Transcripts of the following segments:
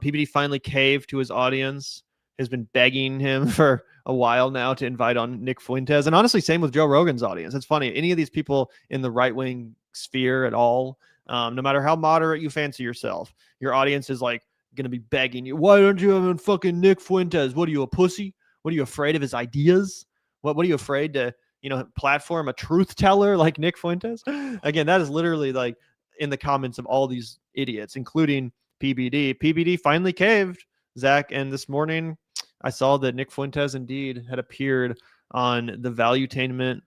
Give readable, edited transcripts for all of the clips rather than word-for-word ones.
PBD finally caved to his audience, has been begging him for a while now to invite on Nick Fuentes. And honestly, same with Joe Rogan's audience. It's funny. Any of these people in the right-wing sphere at all, no matter how moderate you fancy yourself, your audience is like going to be begging you. Why don't you have on fucking Nick Fuentes? What are you, a pussy? What are you, afraid of his ideas? What are you afraid to, platform a truth teller like Nick Fuentes? Again, that is literally like in the comments of all these idiots, including PBD. PBD finally caved, Zac, and this morning I saw that Nick Fuentes indeed had appeared on the Valuetainment,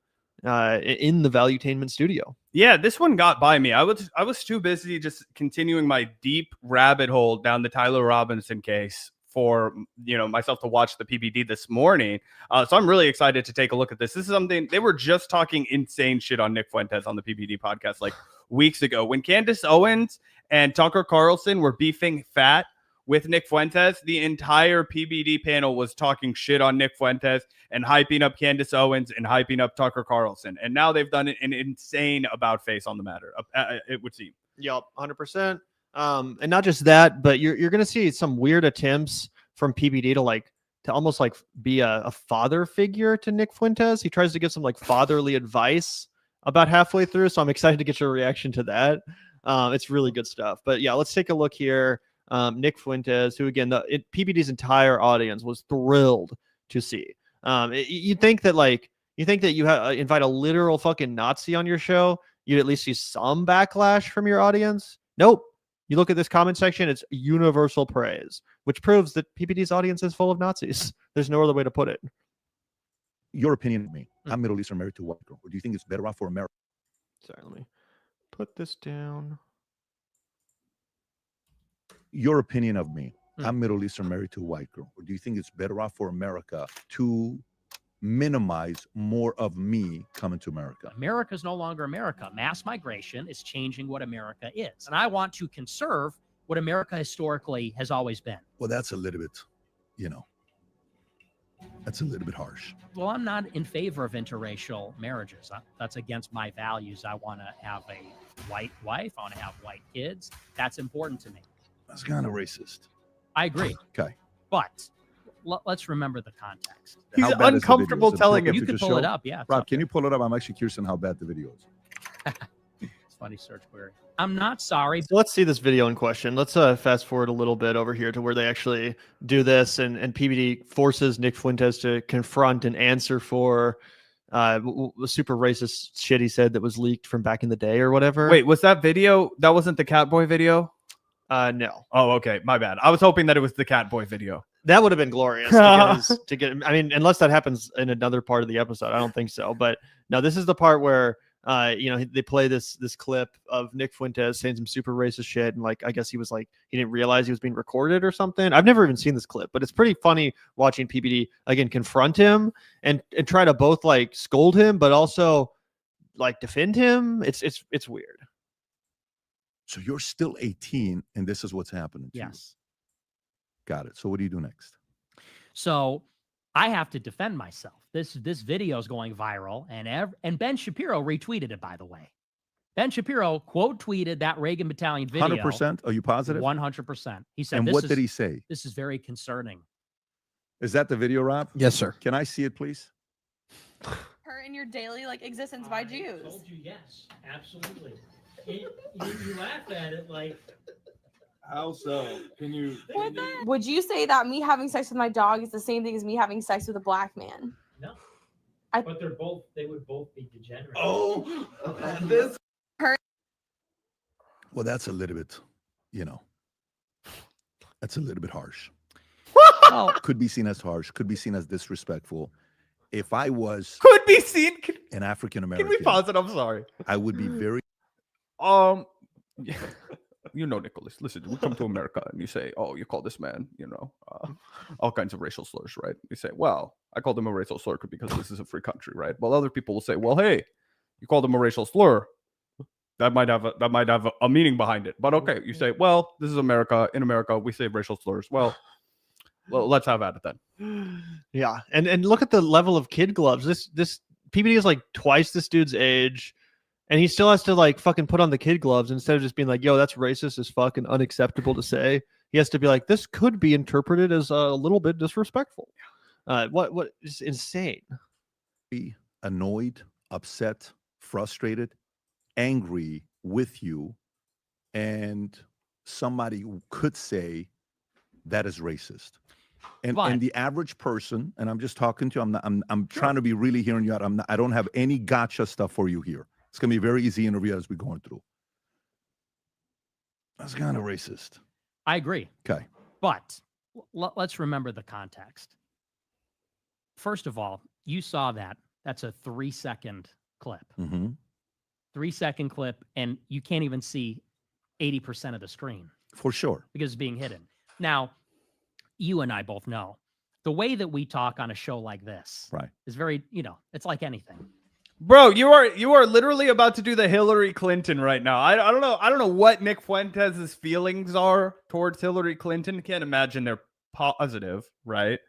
in the Valuetainment studio. Yeah, this one got by me. I was too busy just continuing my deep rabbit hole down the Tyler Robinson case for myself to watch the PBD this morning. So I'm really excited to take a look at this. This is something they were just talking insane shit on Nick Fuentes on the PBD podcast like weeks ago when Candace Owens and Tucker Carlson were beefing fat with Nick Fuentes. The entire PBD panel was talking shit on Nick Fuentes and hyping up Candace Owens and hyping up Tucker Carlson. And now they've done an insane about face on the matter, it would seem. Yep, 100%. And not just that, but you're going to see some weird attempts from PBD to almost like be a father figure to Nick Fuentes. He tries to give some like fatherly advice about halfway through. So I'm excited to get your reaction to that. It's really good stuff. But yeah, let's take a look here. Nick Fuentes, who again, PBD's entire audience was thrilled to see. You think that you invite a literal fucking Nazi on your show, you'd at least see some backlash from your audience. Nope. You look at this comment section, it's universal praise, which proves that PBD's audience is full of Nazis. There's no other way to put it. Your opinion of me. I'm Middle Eastern, married to a white girl. Or do you think it's better off for America? Sorry, let me put this down. Your opinion of me. I'm Middle Eastern, married to a white girl. Or do you think it's better off for America to minimize more of me coming to America? America is no longer America. Mass migration is changing what America is. And I want to conserve what America historically has always been. Well, that's a little bit, that's a little bit harsh. Well, I'm not in favor of interracial marriages. That's against my values. I want to have a white wife. I want to have white kids. That's important to me. That's kind of racist. I agree. Okay. But let's remember the context. He's uncomfortable telling him. You can pull it up. Yeah. Rob, can you pull it up? I'm actually curious on how bad the video is. It's funny search query. I'm not sorry. So let's see this video in question. Let's fast forward a little bit over here to where they actually do this, and PBD forces Nick Fuentes to confront and answer for the super racist shit he said that was leaked from back in the day or whatever. Wait, was that video? That wasn't the Catboy video? No. Oh, okay. My bad. I was hoping that it was the Catboy video. That would have been glorious to get. I mean, unless that happens in another part of the episode, I don't think so. But no, this is the part where they play this clip of Nick Fuentes saying some super racist shit, and I guess he didn't realize he was being recorded or something. I've never even seen this clip, but it's pretty funny watching PBD again confront him and try to both scold him, but also defend him. It's weird. So you're still 18, and this is what's happening to you. Yes. Got it. So what do you do next? So I have to defend myself. This video is going viral, and Ben Shapiro retweeted it, by the way. Ben Shapiro quote tweeted that Reagan Battalion video. 100%? Are you positive? 100%. He said, and what did he say? This is very concerning. Is that the video, Rob? Yes, sir. Can I see it, please? Her in your daily existence by Jews. I told you yes, absolutely. You laugh at it like. How so? Can you? Would you say that me having sex with my dog is the same thing as me having sex with a black man? No. But they would both be degenerate. Oh, this. Well, that's a little bit, that's a little bit harsh. Could be seen as harsh. Could be seen as disrespectful. If I was could be seen an African American, can we pause it? I'm sorry. I would be very. Nicholas, listen, we come to America and you say, oh, you call this man, all kinds of racial slurs, right? You say, well, I called him a racial slur because this is a free country, right? Well, other people will say, well, hey, you called him a racial slur. That might have a meaning behind it. But okay, you say, well, this is America. In America, we say racial slurs. Well, let's have at it then. Yeah, and look at the level of kid gloves. This PBD is twice this dude's age. And he still has to fucking put on the kid gloves instead of just being yo, that's racist as fuck and unacceptable to say. he has to be like, this could be interpreted as a little bit disrespectful. What is insane. Be annoyed, upset, frustrated, angry with you, and somebody could say that is racist. And the average person, and I'm just talking to you, I'm trying to be really hearing you out. I don't have any gotcha stuff for you here. It's gonna be a very easy interview as we're going through. That's kind of racist. I agree. Okay. But let's remember the context. First of all, you saw that. That's a 3-second clip. 3-second clip, and you can't even see 80% of the screen. For sure. Because it's being hidden. Now, you and I both know the way that we talk on a show like this is very, it's like anything. Bro, you are literally about to do the Hillary Clinton right now. I don't know what Nick Fuentes' feelings are towards Hillary Clinton. Can't imagine they're positive, right?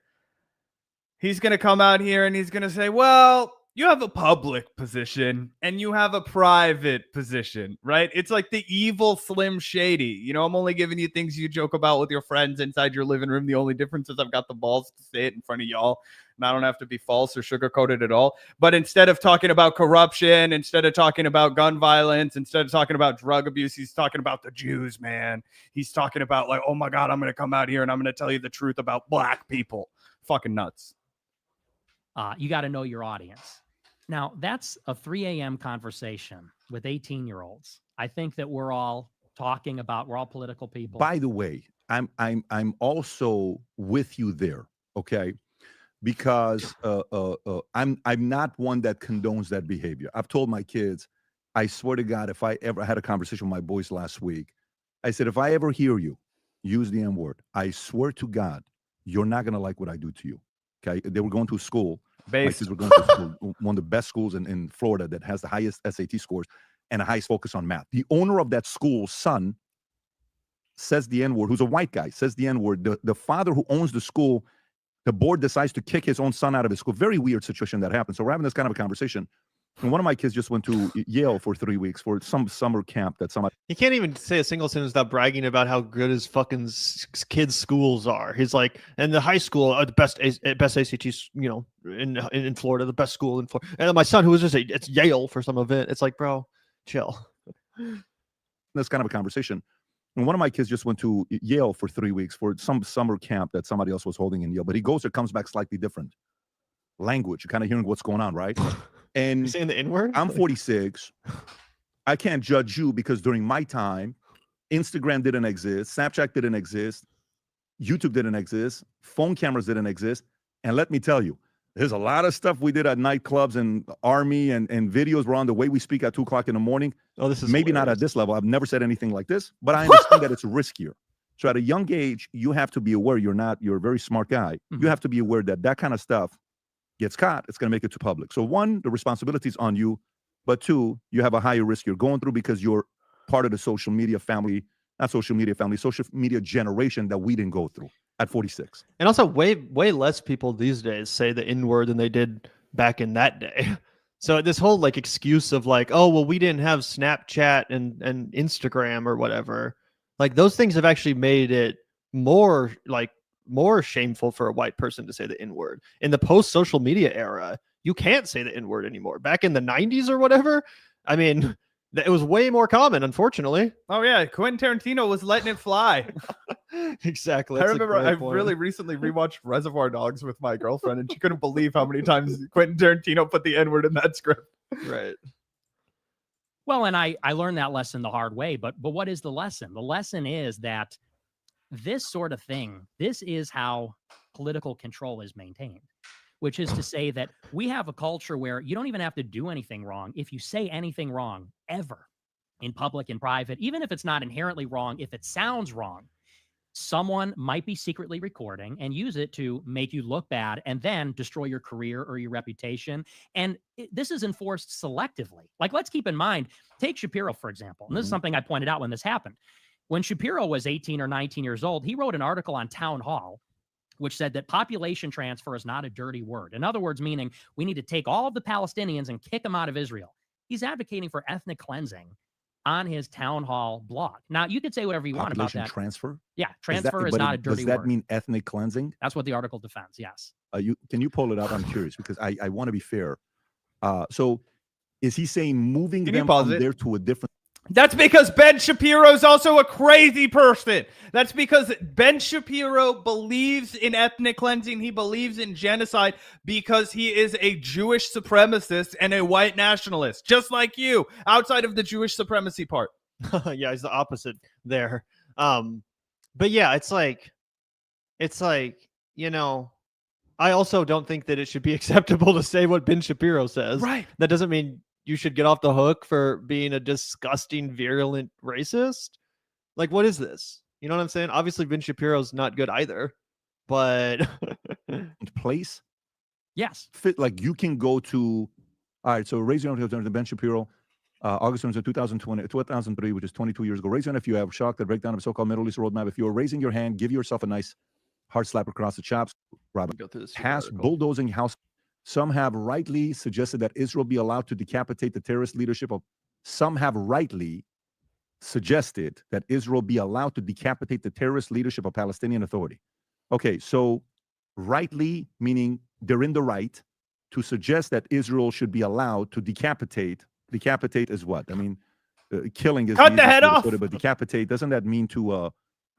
He's going to come out here and he's going to say, well, you have a public position and you have a private position, right? It's like the evil Slim Shady. I'm only giving you things you joke about with your friends inside your living room. The only difference is I've got the balls to say it in front of y'all. And I don't have to be false or sugarcoated at all. But instead of talking about corruption, instead of talking about gun violence, instead of talking about drug abuse, he's talking about the Jews, man. He's talking about like, oh my God, I'm going to come out here and I'm going to tell you the truth about black people. Fucking nuts. You got to know your audience. Now, that's a 3 a.m. conversation with 18-year-olds. I think that we're all political people. By the way, I'm also with you there, okay? Because I'm not one that condones that behavior. I've told my kids, I swear to God, if I ever had a conversation with my boys last week, I said, if I ever hear you use the N-word, I swear to God, you're not going to like what I do to you, okay? They were going to school. My kids were going to school, one of the best schools in Florida that has the highest SAT scores and the highest focus on math. The owner of that school's son says the N-word, who's a white guy, says the N-word. The father who owns the school, the board decides to kick his own son out of his school. Very weird situation that happened. So we're having this kind of a conversation. And one of my kids just went to Yale for 3 weeks for some summer camp that somebody. He can't even say a single sentence without bragging about how good his fucking kids' schools are. He's like, and the high school, the best ACTs, in Florida, the best school in Florida. And my son, who was just it's Yale for some of it. It's like, bro, chill. This kind of a conversation. And one of my kids just went to Yale for 3 weeks for some summer camp that somebody else was holding in Yale. But he goes there, comes back slightly different language. You're kind of hearing what's going on, right? And you're saying the N-word? I'm 46. I can't judge you because during my time, Instagram didn't exist, Snapchat didn't exist, YouTube didn't exist, phone cameras didn't exist. And let me tell you, there's a lot of stuff we did at nightclubs and army and videos were on the way we speak at 2 o'clock in the morning. Oh, this is maybe hilarious. Not at this level. I've never said anything like this, but I understand that it's riskier. So at a young age, you have to be aware you're a very smart guy. You have to be aware that kind of stuff gets caught, it's going to make it to public. So 1, the responsibility is on you, but 2, you have a higher risk you're going through because you're part of the social media generation that we didn't go through at 46. And also way less people these days say the N-word than they did back in that day. So this whole like excuse of like, oh, well, we didn't have Snapchat and Instagram or whatever. Like those things have actually made it more shameful for a white person to say the N-word. In the post-social media era, you can't say the N-word anymore. Back in the 90s or whatever, I mean, it was way more common, unfortunately. Oh, yeah. Quentin Tarantino was letting it fly. Exactly. I remember I really recently rewatched Reservoir Dogs with my girlfriend, and she couldn't believe how many times Quentin Tarantino put the N-word in that script. Right. Well, and I learned that lesson the hard way. But what is the lesson? The lesson is that this sort of thing, this is how political control is maintained, which is to say that we have a culture where you don't even have to do anything wrong. If you say anything wrong ever in public and private, even if it's not inherently wrong, if it sounds wrong, someone might be secretly recording and use it to make you look bad and then destroy your career or your reputation. And this is enforced selectively. Like, let's keep in mind, take Shapiro, for example. And this is something I pointed out when this happened. When Shapiro was 18 or 19 years old, he wrote an article on Town Hall which said that population transfer is not a dirty word. In other words, meaning we need to take all of the Palestinians and kick them out of Israel. He's advocating for ethnic cleansing on his town hall blog. Now, you could say whatever you want about Population that. transfer? Yeah, transfer is but not a dirty Does that word. mean ethnic cleansing? That's what the article defends. Yes. Can you pull it up? I'm curious because I want to be fair. So is he saying moving Can you them pause from it? there to a different? That's because Ben Shapiro's also a crazy person. That's because Ben Shapiro believes in ethnic cleansing. He believes in genocide because he is a Jewish supremacist and a white nationalist, just like you, outside of the Jewish supremacy part. Yeah, he's the opposite there. But yeah, it's like, you know, I also don't think that it should be acceptable to say what Ben Shapiro says. Right. That doesn't mean you should get off the hook for being a disgusting, virulent racist. Like, what is this? You know what I'm saying? Obviously, Ben Shapiro's not good either, but place? Yes. Fit like you can go to. All right, so raise your hand to Ben Shapiro, August 2003, which is 22 years ago. Raise your hand if you have shocked the breakdown of so-called Middle East roadmap. If you're raising your hand, give yourself a nice hard slap across the chops. Robin, go through this has article. bulldozing house. Some have rightly suggested that Israel be allowed to decapitate the terrorist leadership of. Some have rightly suggested that Israel be allowed to decapitate the terrorist leadership of Palestinian Authority. Okay, so rightly meaning they're in the right to suggest that Israel should be allowed to decapitate. Decapitate is what? I mean, killing is Cut the easiest head way to off. put it, but decapitate, doesn't that mean to?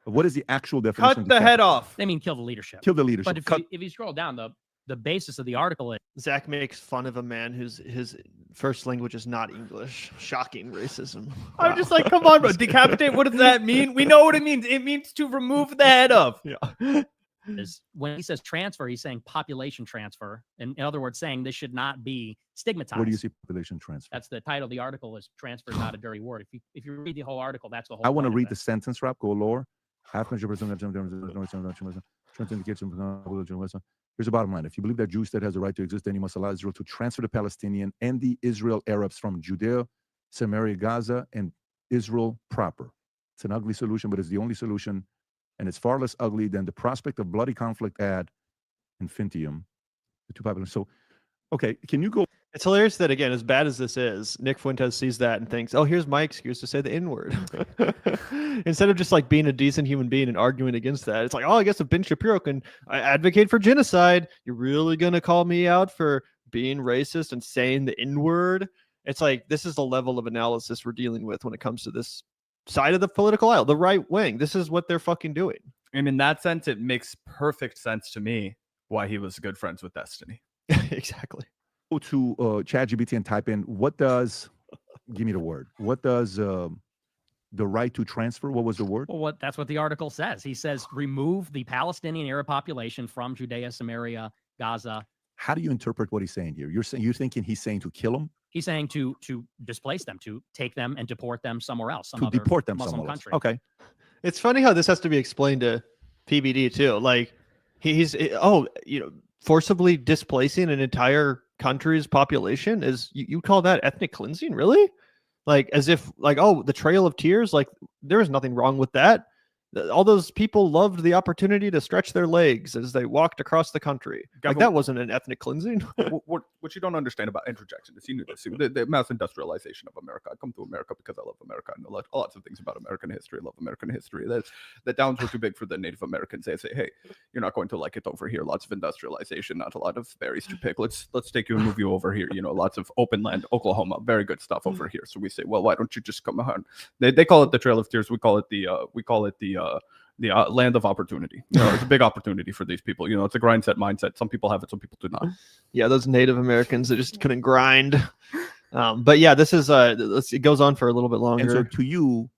What is the actual definition? Cut of the head decapitate? off. They mean kill the leadership. Kill the leadership. But if Cut. you scroll down, the basis of the article is Zach makes fun of a man whose his first language is not English. Shocking racism. I'm Wow. just like, come on, bro. Decapitate, what does that mean? We know what it means. It means to remove the head of. Yeah. is when he says transfer, he's saying population transfer. In other words, saying this should not be stigmatized. Where do you see population transfer? That's the title of the article. Is transfer is not a dirty word. If you read the whole article, that's the whole. I want to point of read it. the sentence, Rob. Go lower. Here's the bottom line. If you believe that Jewish state has the right to exist, then you must allow Israel to transfer the Palestinian and the Israel Arabs from Judea, Samaria, Gaza, and Israel proper. It's an ugly solution, but it's the only solution. And it's far less ugly than the prospect of bloody conflict ad infinitum. The two populations. So, okay, can you go? It's hilarious that, again, as bad as this is, Nick Fuentes sees that and thinks, oh, here's my excuse to say the N-word. Instead of just like being a decent human being and arguing against that, it's like, oh, I guess if Ben Shapiro can advocate for genocide, you're really going to call me out for being racist and saying the N-word? It's like, this is the level of analysis we're dealing with when it comes to this side of the political aisle, the right wing. This is what they're fucking doing. And in that sense, it makes perfect sense to me why he was good friends with Destiny. Exactly. Go to ChatGPT and type in what does, give me the word, what does the right to transfer, what was the word? Well, that's what the article says. He says remove the Palestinian Arab population from Judea, Samaria, Gaza. How do you interpret what he's saying here? You're thinking he's saying to kill them? He's saying to displace them, to take them and deport them somewhere else, some To other deport them Muslim somewhere else. country. Okay. It's funny how this has to be explained to PBD too. Like he's forcibly displacing an entire country's population is you call that ethnic cleansing? Really? Like as if like, oh, the Trail of Tears, like there is nothing wrong with that. All those people loved the opportunity to stretch their legs as they walked across the country. Like that wasn't an ethnic cleansing. what you don't understand about interjection is you knew this. The mass industrialization of America. I come to America because I love America. I know lots of things about American history. I love American history. The downs were too big for the Native Americans. They say, hey, you're not going to like it over here. Lots of industrialization, not a lot of berries to pick. Let's take you and move you over here. Lots of open land, Oklahoma, very good stuff over here. So we say, well, why don't you just come on? They call it the Trail of Tears. We call it the land of opportunity. It's a big opportunity for these people. It's a grind set mindset. Some people have it, some people do not. Yeah, those Native Americans that just couldn't grind. But yeah, this is it goes on for a little bit longer. And so to you,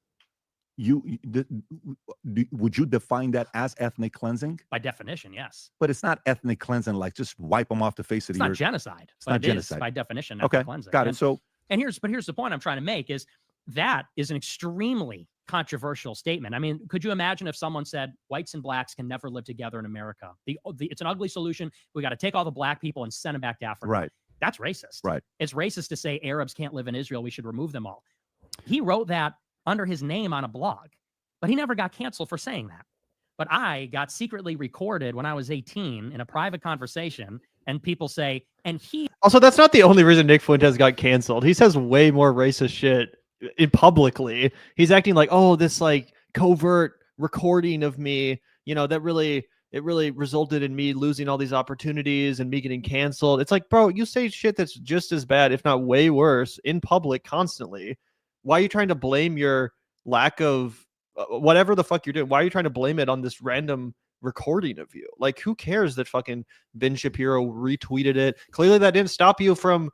would you define that as ethnic cleansing? By definition, yes. But it's not ethnic cleansing, like just wipe them off the face of It's the not earth. genocide. It's not It is, genocide. by definition. Okay, ethnic cleansing. got it. So, and here's the point I'm trying to make is that is an extremely controversial statement. I mean, could you imagine if someone said whites and blacks can never live together in America? It's an ugly solution. We got to take all the black people and send them back to Africa. right. That's racist. Right. It's racist to say Arabs can't live in Israel. We should remove them all. He wrote that under his name on a blog, but he never got canceled for saying that. But I got secretly recorded when I was 18 in a private conversation, and people say, and he Also, that's not the only reason Nick Fuentes got canceled. He says way more racist shit publicly. He's acting like, oh, this like covert recording of me, that it really resulted in me losing all these opportunities and me getting canceled. It's like, bro, you say shit that's just as bad, if not way worse, in public constantly. Why are you trying to blame your lack of whatever the fuck you're doing? Why are you trying to blame it on this random recording of you? Like, who cares that fucking Ben Shapiro retweeted it? Clearly that didn't stop you from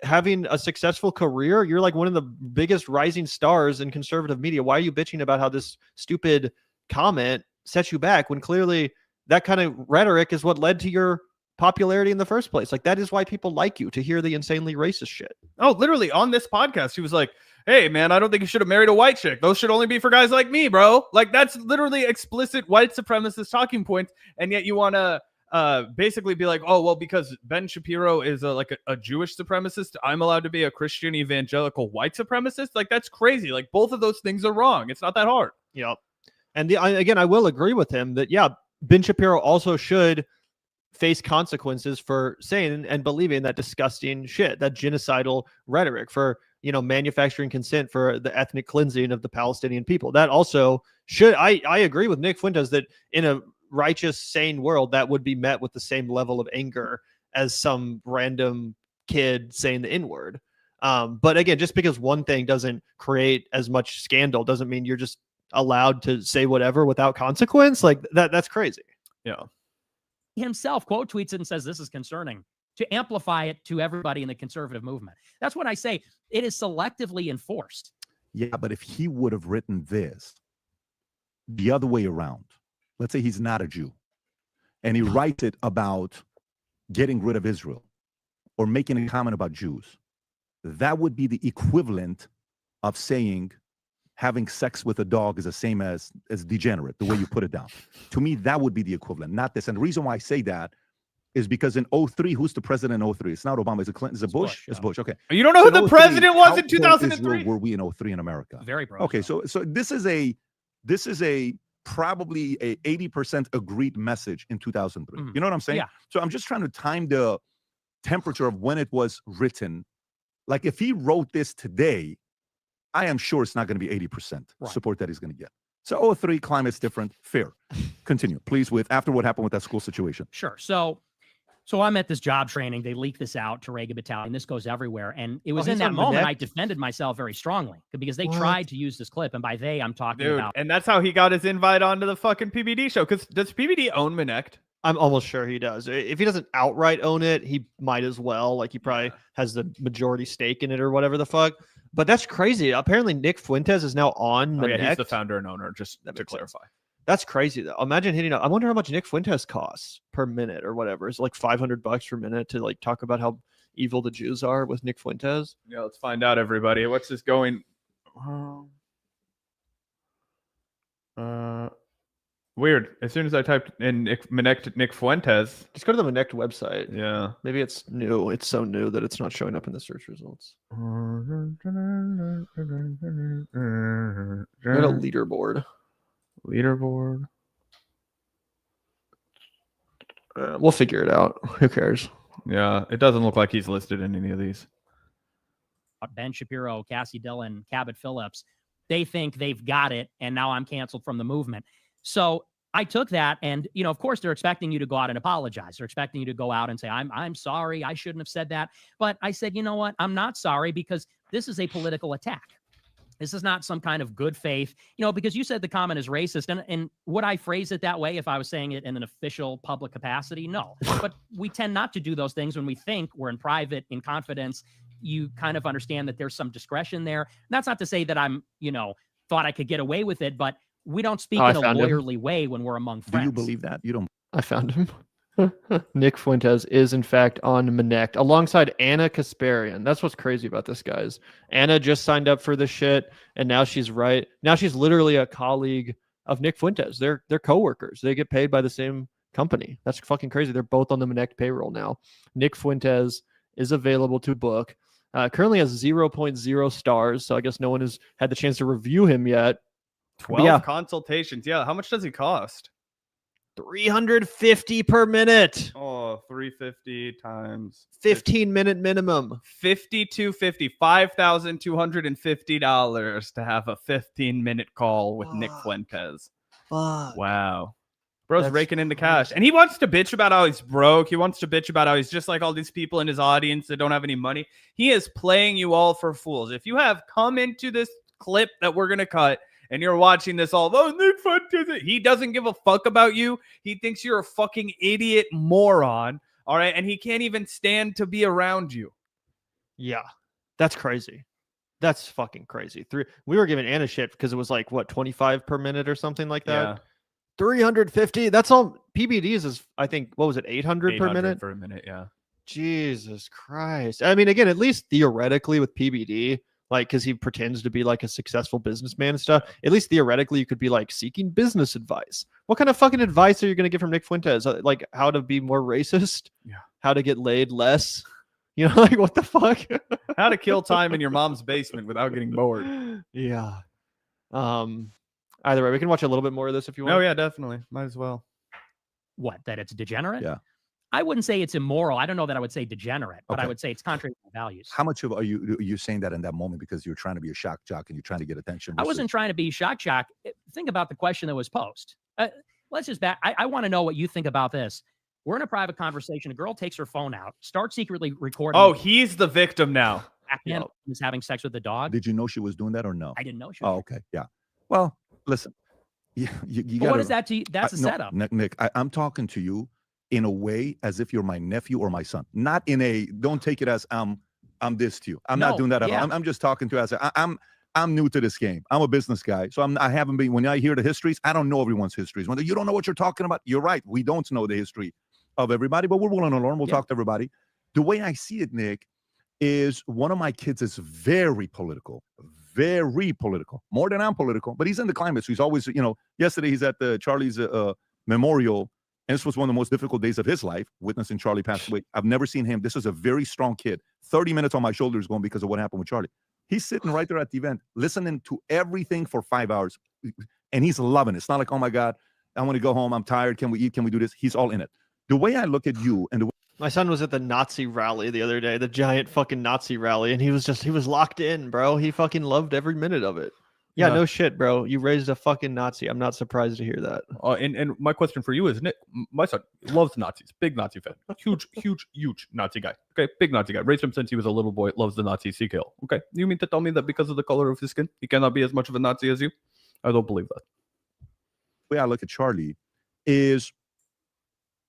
having a successful career. You're like one of the biggest rising stars in conservative media. Why are you bitching about how this stupid comment sets you back when clearly that kind of rhetoric is what led to your popularity in the first place? Like, that is why people like you, to hear the insanely racist shit. Oh, literally on this podcast, he was like, hey, man, I don't think you should have married a white chick. Those should only be for guys like me, bro. Like, that's literally explicit white supremacist talking points. And yet you want to basically be like, oh, well, because Ben Shapiro is a Jewish supremacist, I'm allowed to be a Christian evangelical white supremacist. Like, that's crazy. Like, both of those things are wrong. It's not that hard. Yep. And again, I will agree with him that, yeah, Ben Shapiro also should face consequences for saying and believing that disgusting shit, that genocidal rhetoric, for manufacturing consent for the ethnic cleansing of the Palestinian people. That also should, I agree with Nick Fuentes that in a righteous, sane world, that would be met with the same level of anger as some random kid saying the N-word. But again, just because one thing doesn't create as much scandal doesn't mean you're just allowed to say whatever without consequence. Like, that's crazy. Yeah. Himself quote tweets it and says this is concerning, to amplify it to everybody in the conservative movement. That's what I say. It is selectively enforced. Yeah, but if he would have written this the other way around, let's say he's not a Jew, and he writes it about getting rid of Israel or making a comment about Jews, that would be the equivalent of saying having sex with a dog is the same as degenerate, the way you put it down. To me, that would be the equivalent, not this. And the reason why I say that is because in 2003, who's the president in 2003? It's not Obama. Is it Clinton? Is it Bush? It's Bush. Okay. You don't know who the president was in 2003? Were we in 2003 in America? Very pro. Okay, so this is a probably a 80% agreed message in 2003. You know what I'm saying? Yeah. So I'm just trying to time the temperature of when it was written. Like, if he wrote this today, I am sure it's not going to be 80% support that he's going to get. So 03, climate's different. Fair. Continue, please, with after what happened with that school situation. Sure. So I'm at this job training. They leak this out to Reagan Battalion. This goes everywhere. And it was in that moment I defended myself very strongly because they tried to use this clip. And by they, I'm talking about. And that's how he got his invite onto the fucking PBD show. Because does PBD own Minnect? I'm almost sure he does. If he doesn't outright own it, he might as well. Like, he probably has the majority stake in it or whatever the fuck. But that's crazy. Apparently, Nick Fuentes is now on Minnect. Yeah, he's the founder and owner, just to clarify. That's crazy, though. Imagine hitting up. I wonder how much Nick Fuentes costs per minute or whatever. It's like $500 per minute to like talk about how evil the Jews are with Nick Fuentes. Yeah, let's find out, everybody. What's this going? Weird. As soon as I typed in Nick Fuentes, just go to the Minnect website. Yeah, maybe it's new. It's so new that it's not showing up in the search results. Go to leaderboard. We'll figure it out. Who cares? Yeah, it doesn't look like he's listed in any of these. Ben Shapiro, Cassie Dillon, Cabot Phillips, they think they've got it, and now I'm canceled from the movement. So I took that, and of course, they're expecting you to go out and apologize. They're expecting you to go out and say, "I'm sorry, I shouldn't have said that." But I said, you know what? I'm not sorry, because this is a political attack. This is not some kind of good faith, because you said the comment is racist. And would I phrase it that way if I was saying it in an official public capacity? No. But we tend not to do those things when we think we're in private, in confidence. You kind of understand that there's some discretion there. And that's not to say that I'm, thought I could get away with it, but we don't speak in a lawyerly way when we're among friends. Do you believe that? You don't. I found him. Nick Fuentes is in fact on Minnect alongside Anna Kasparian. That's what's crazy about this, guys. Anna just signed up for this shit, and now she's literally a colleague of Nick Fuentes. They're coworkers. They get paid by the same company. That's fucking crazy. They're both on the Minnect payroll now. Nick Fuentes is available to book. Currently has 0.0 stars, so I guess no one has had the chance to review him yet. 12 consultations. Yeah, how much does he cost? $350 per minute. Oh, $350 350 times 15-minute minimum. 5250 $5,250 to have a 15-minute call with Nick Fuck. Fuentes. Fuck. Wow. Bro's That's raking in the cash. crazy. And he wants to bitch about how he's broke. He wants to bitch about how he's just like all these people in his audience that don't have any money. He is playing you all for fools. If you have come into this clip that we're going to cut and you're watching this all, oh, Nick Fuentes, he doesn't give a fuck about you. He thinks you're a fucking idiot moron. All right. And he can't even stand to be around you. Yeah, that's crazy. That's fucking crazy. We were giving Anna shit because it was like, what, 25 per minute or something like that? Yeah. 350. That's all. PBDs is, I think, what was it, 800 per minute? For a minute, yeah. Jesus Christ. I mean, again, at least theoretically with PBD, like, because he pretends to be like a successful businessman and stuff, at least theoretically you could be like seeking business advice. What kind of fucking advice are you going to get from Nick Fuentes? Like how to be more racist? Yeah. How to get laid less? You know, like what the fuck? How to kill time in your mom's basement without getting bored. Yeah. Either way, we can watch a little bit more of this if you want. Oh, yeah, definitely. Might as well. What, that it's degenerate? Yeah. I wouldn't say it's immoral. I don't know that I would say degenerate, but I Okay. would say it's contrary to my values. How much of are you saying that in that moment because you're trying to be a shock jock and you're trying to get attention? I wasn't trying to be shock jock. Think about the question that was posed. Let's just back. I want to know what you think about this. We're in a private conversation. A girl takes her phone out, starts secretly recording. Oh, he's the victim now. And is having sex with the dog. Did you know she was doing that or no? I didn't know she was. Oh, okay. Yeah. Well, listen. You But got what is that to you? That's a no, setup. Nick, I'm talking to you in a way as if you're my nephew or my son. Not in a, don't take it as I'm this to you. I'm not No, doing that at yeah. all. I'm just talking to you as I'm new to this game. I'm a business guy. So I haven't been, when I hear the histories, I don't know everyone's histories. When you don't know what you're talking about, you're right. We don't know the history of everybody, but we're willing to learn. We'll talk to everybody. The way I see it, Nick, is one of my kids is very political, more than I'm political, but he's in the climate. So he's always, yesterday he's at the Charlie's memorial. And this was one of the most difficult days of his life, witnessing Charlie pass away. I've never seen him. This is a very strong kid. 30 minutes on my shoulders going because of what happened with Charlie. He's sitting right there at the event, listening to everything for 5 hours. And he's loving it. It's not like, oh my God, I want to go home. I'm tired. Can we eat? Can we do this? He's all in it. The way I look at you and the way My son was at the Nazi rally the other day, the giant fucking Nazi rally, and he was locked in, bro. He fucking loved every minute of it. Yeah, no shit, bro. You raised a fucking Nazi. I'm not surprised to hear that. And my question for you is, Nick, my son loves Nazis. Big Nazi fan. Huge Nazi guy. Okay, big Nazi guy. Raised him since he was a little boy. Loves the Nazis he killed. Okay, you mean to tell me that because of the color of his skin, he cannot be as much of a Nazi as you? I don't believe that. way I look at Charlie is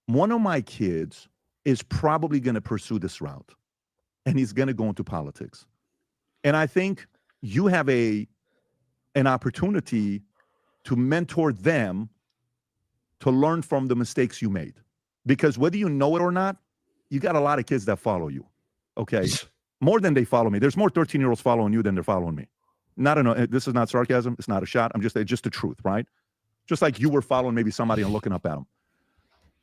one of my kids is probably going to pursue this route, and he's going to go into politics. And I think you have an opportunity to mentor them to learn from the mistakes you made. Because whether you know it or not, you got a lot of kids that follow you, okay? More than they follow me. There's more 13-year-olds following you than they're following me. This is not sarcasm. It's not a shot. It's just the truth, right? Just like you were following maybe somebody and looking up at them.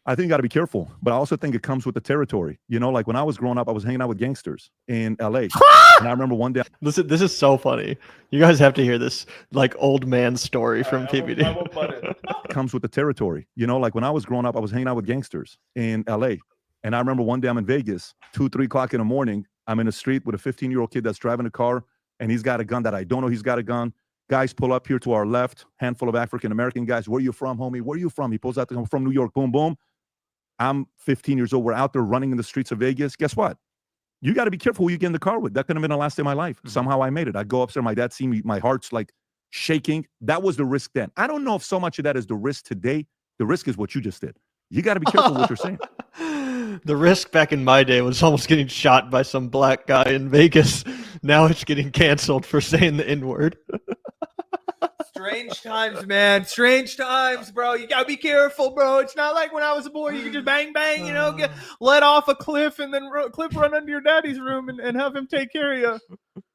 I think you got to be careful, but I also think it comes with the territory. You know, like when I was growing up, I was hanging out with gangsters in LA. And I remember one day. This is so funny. You guys have to hear this like old man story from PBD. It comes with the territory. You know, like when I was growing up, I was hanging out with gangsters in LA. And I remember one day I'm in Vegas, 2, 3 o'clock in the morning. I'm in the street with a 15-year-old kid that's driving a car, and he's got a gun that I don't know he's got a gun. Guys pull up here to our left, handful of African-American guys. Where you from, homie? Where you from? He pulls out, I'm from New York, boom, boom. I'm 15 years old. We're out there running in the streets of Vegas. Guess what? You got to be careful who you get in the car with. That could have been the last day of my life. Mm-hmm. Somehow I made it. I go upstairs. My dad see me. My heart's like shaking. That was the risk then. I don't know if so much of that is the risk today. The risk is what you just did. You got to be careful what you're saying. The risk back in my day was almost getting shot by some black guy in Vegas. Now it's getting canceled for saying the N-word. Strange times, man. Strange times, bro. You gotta be careful, bro. It's not like when I was a boy. You could just bang, bang, get let off a cliff and then run under your daddy's room and have him take care of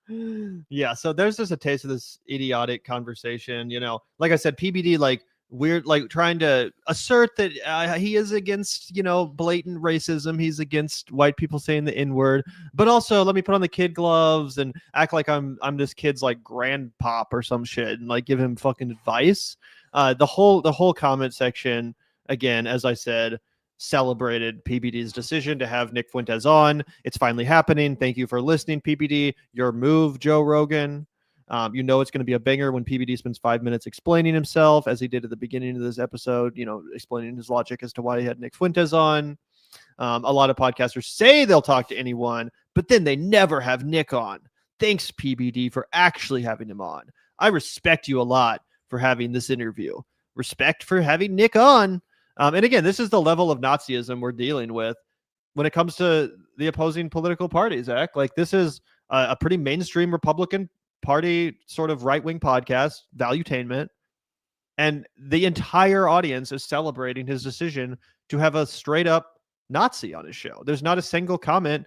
you. Yeah, so there's just a taste of this idiotic conversation. Like I said, PBD, like weird, like trying to assert that he is against, blatant racism. He's against white people saying the N-word, but also let me put on the kid gloves and act like I'm this kid's like grandpop or some shit and like give him fucking advice. The whole comment section, again, as I said, celebrated PBD's decision to have Nick Fuentes on. It's finally happening. Thank you for listening, PBD. Your move, Joe Rogan. You know it's going to be a banger when PBD spends 5 minutes explaining himself, as he did at the beginning of this episode, you know, explaining his logic as to why he had Nick Fuentes on. A lot of podcasters say they'll talk to anyone, but then they never have Nick on. Thanks, PBD, for actually having him on. I respect you a lot for having this interview. Respect for having Nick on. And again, this is the level of Nazism we're dealing with when it comes to the opposing political parties, Zach. Like, this is a pretty mainstream Republican Party sort of right-wing podcast, Valuetainment, and the entire audience is celebrating his decision to have a straight-up Nazi on his show. There's not a single comment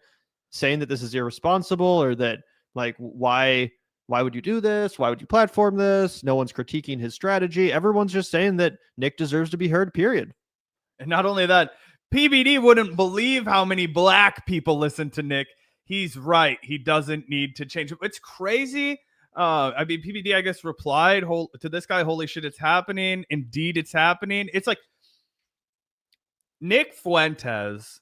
saying that this is irresponsible or that, like, why would you do this? Why would you platform this? No one's critiquing his strategy. Everyone's just saying that Nick deserves to be heard, period. And not only that, PBD wouldn't believe how many black people listen to Nick. He's right. He doesn't need to change. It's crazy. I mean, PBD, I guess, replied to this guy, holy shit, it's happening. Indeed, it's happening. It's like Nick Fuentes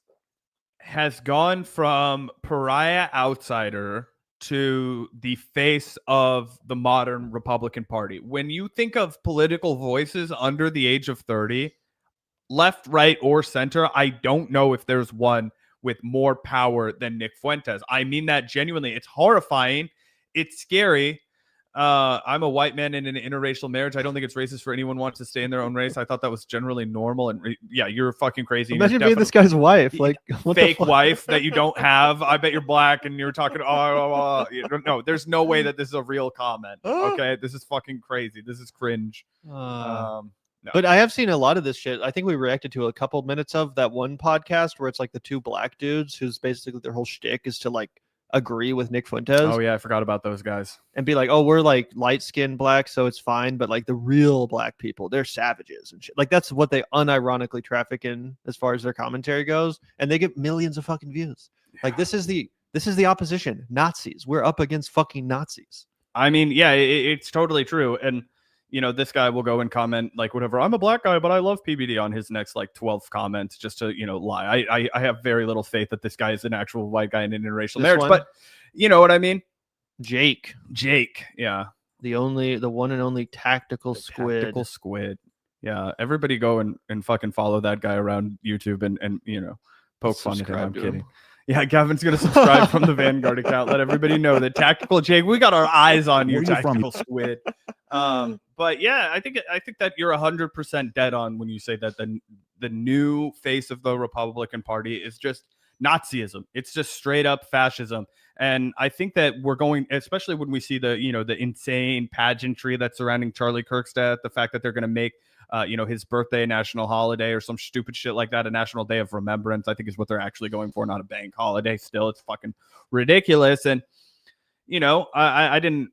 has gone from pariah outsider to the face of the modern Republican Party. When you think of political voices under the age of 30, left, right, or center, I don't know if there's one with more power than Nick Fuentes. I mean that genuinely. It's horrifying. It's scary. I'm a white man in an interracial marriage. I don't think it's racist for anyone who wants to stay in their own race. I thought that was generally normal. And yeah, you're fucking crazy. Imagine being this guy's wife, like what fake wife that you don't have. I bet you're black and you're talking. No, there's no way that this is a real comment. Okay, this is fucking crazy. This is cringe. No. But I have seen a lot of this shit. I think we reacted to a couple minutes of that one podcast where it's like the two black dudes who's basically their whole shtick is to like agree with Nick Fuentes. Oh yeah, I forgot about those guys. And be like, oh, we're like light-skinned black, so it's fine. But like the real black people, they're savages and shit. Like that's what they unironically traffic in as far as their commentary goes. And they get millions of fucking views. Yeah. Like this is the opposition. Nazis. We're up against fucking Nazis. I mean, yeah, it's totally true. And you know, this guy will go and comment like whatever. I'm a black guy, but I love PBD on his next like 12th comments just to, you know, lie. I have very little faith that this guy is an actual white guy in an interracial marriage, but you know what I mean? Jake. Yeah. The one and only tactical squid. Tactical squid. Yeah. Everybody go and fucking follow that guy around YouTube and you know, poke fun at him. I'm kidding. Yeah, Gavin's going to subscribe from the Vanguard account. Let everybody know that Tactical Jake, we got our eyes on you, Tactical Squid. But yeah, I think that you're 100% dead on when you say that the new face of the Republican Party is just Nazism. It's just straight up fascism. And I think that we're going, especially when we see the insane pageantry that's surrounding Charlie Kirk's death, the fact that they're going to make his birthday a national holiday or some stupid shit like that, a national day of remembrance, I think is what they're actually going for, not a bank holiday. Still, it's fucking ridiculous. And, you know, I didn't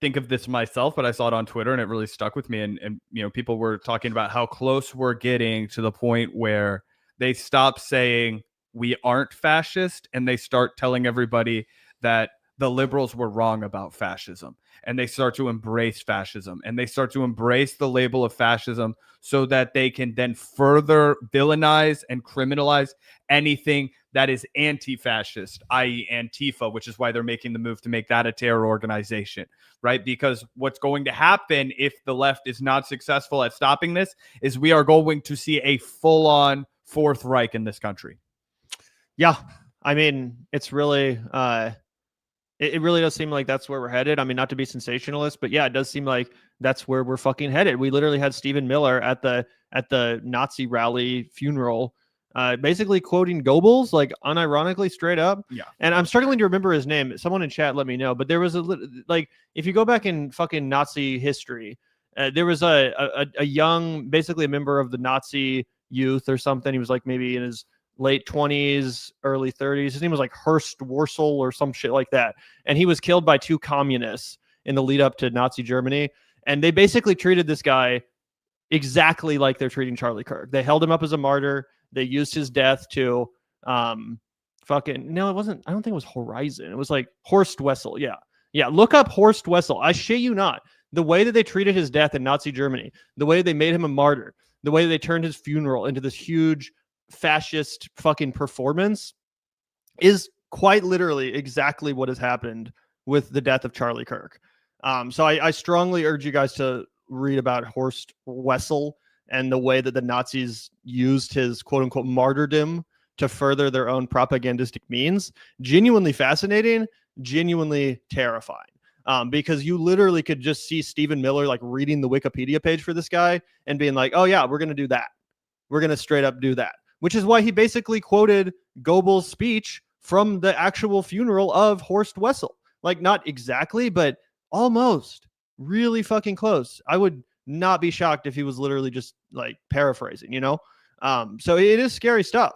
think of this myself, but I saw it on Twitter and it really stuck with me. And you know, people were talking about how close we're getting to the point where they stop saying we aren't fascist and they start telling everybody that the liberals were wrong about fascism, and they start to embrace fascism, and they start to embrace the label of fascism so that they can then further villainize and criminalize anything that is anti-fascist, i.e. Antifa, which is why they're making the move to make that a terror organization, right? Because what's going to happen if the left is not successful at stopping this is we are going to see a full-on Fourth Reich in this country. Yeah. I mean, it's really... It really does seem like that's where we're headed. I mean, not to be sensationalist, but yeah, it does seem like that's where we're fucking headed. We literally had Stephen Miller at the Nazi rally funeral, basically quoting Goebbels, like unironically, straight up. Yeah. And I'm struggling to remember his name. Someone in chat let me know. But there was like, if you go back in fucking Nazi history, there was a young, basically a member of the Nazi youth or something. He was like maybe in his late 20s, early 30s. His name was like Horst Wurzel or some shit like that. And he was killed by two communists in the lead up to Nazi Germany. And they basically treated this guy exactly like they're treating Charlie Kirk. They held him up as a martyr. They used his death to no, it wasn't. I don't think it was Horizon. It was like Horst Wessel. Yeah. Yeah. Look up Horst Wessel. I shit you not. The way that they treated his death in Nazi Germany, the way they made him a martyr, the way they turned his funeral into this huge fascist fucking performance is quite literally exactly what has happened with the death of Charlie Kirk. So I strongly urge you guys to read about Horst Wessel and the way that the Nazis used his quote unquote martyrdom to further their own propagandistic means. Genuinely fascinating, genuinely terrifying. Because you literally could just see Stephen Miller like reading the Wikipedia page for this guy and being like, oh yeah, we're going to do that. We're going to straight up do that. Which is why he basically quoted Goebbels' speech from the actual funeral of Horst Wessel. Like not exactly, but almost. Really fucking close. I would not be shocked if he was literally just like paraphrasing, you know? So it is scary stuff.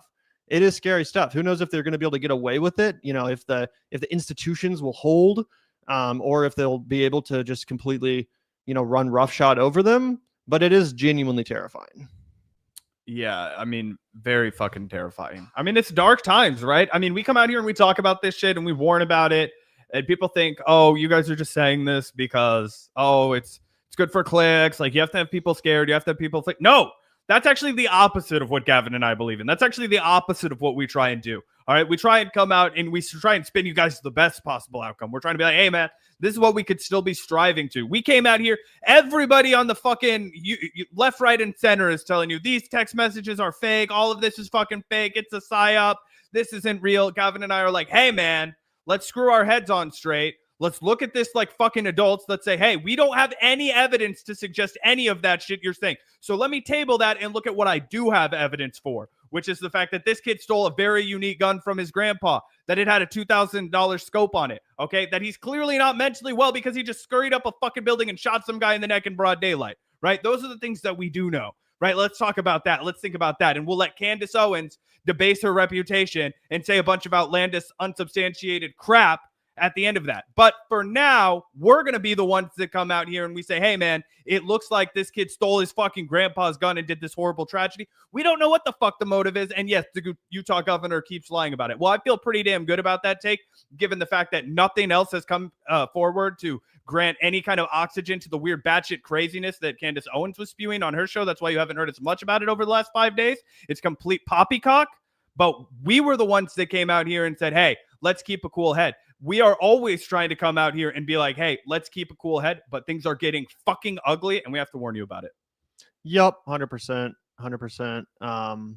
It is scary stuff. Who knows if they're going to be able to get away with it? You know, if the institutions will hold, or if they'll be able to just completely, you know, run roughshod over them. But it is genuinely terrifying. Yeah, I mean, very fucking terrifying. I mean, it's dark times, right? I mean, we come out here and we talk about this shit and we warn about it, and people think, oh, you guys are just saying this because, oh, it's good for clicks. Like, you have to have people scared. You have to have people think. No, that's actually the opposite of what Gavin and I believe in. That's actually the opposite of what we try and do. All right, we try and come out and we try and spin you guys to the best possible outcome. We're trying to be like, hey, man, this is what we could still be striving to. We came out here. Everybody on the fucking left, right, and center is telling you these text messages are fake. All of this is fucking fake. It's a psyop. This isn't real. Gavin and I are like, hey, man, let's screw our heads on straight. Let's look at this like fucking adults. Let's say, hey, we don't have any evidence to suggest any of that shit you're saying. So let me table that and look at what I do have evidence for, which is the fact that this kid stole a very unique gun from his grandpa, that it had a $2,000 scope on it, okay? That he's clearly not mentally well because he just scurried up a fucking building and shot some guy in the neck in broad daylight, right? Those are the things that we do know, right? Let's talk about that. Let's think about that. And we'll let Candace Owens debase her reputation and say a bunch of outlandish, unsubstantiated crap at the end of that. But for now, we're going to be the ones that come out here and we say, hey, man, it looks like this kid stole his fucking grandpa's gun and did this horrible tragedy. We don't know what the fuck the motive is. And yes, the Utah governor keeps lying about it. Well, I feel pretty damn good about that take, given the fact that nothing else has come forward to grant any kind of oxygen to the weird batshit craziness that Candace Owens was spewing on her show. That's why you haven't heard as much about it over the last 5 days. It's complete poppycock. But we were the ones that came out here and said, hey, let's keep a cool head. We are always trying to come out here and be like, hey, let's keep a cool head, but things are getting fucking ugly and we have to warn you about it. Yep, 100%. 100%.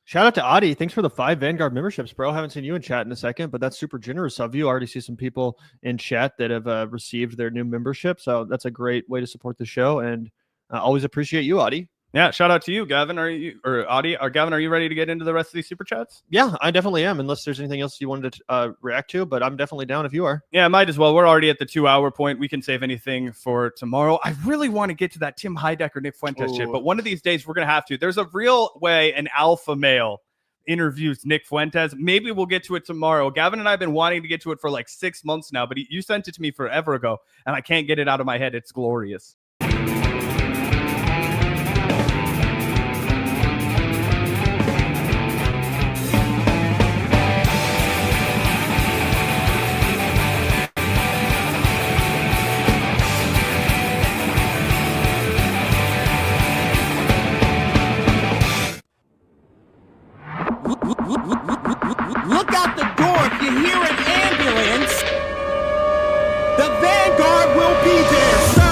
Shout out to Adi. Thanks for the 5 Vanguard memberships, bro. Haven't seen you in chat in a second, but that's super generous of you. I already see some people in chat that have received their new membership. So that's a great way to support the show. And always appreciate you, Adi. Yeah, shout out to you, Gavin. Gavin, are you ready to get into the rest of these super chats? Yeah, I definitely am, unless there's anything else you wanted to react to, but I'm definitely down if you are. Yeah, might as well. We're already at the 2-hour point. We can save anything for tomorrow. I really want to get to that Tim Heidecker, Nick Fuentes shit, but one of these days we're going to have to. There's a real way an alpha male interviews Nick Fuentes. Maybe we'll get to it tomorrow. Gavin and I have been wanting to get to it for like 6 months now, but you sent it to me forever ago, and I can't get it out of my head. It's glorious. Look out the door if you hear an ambulance. The Vanguard will be there, sir.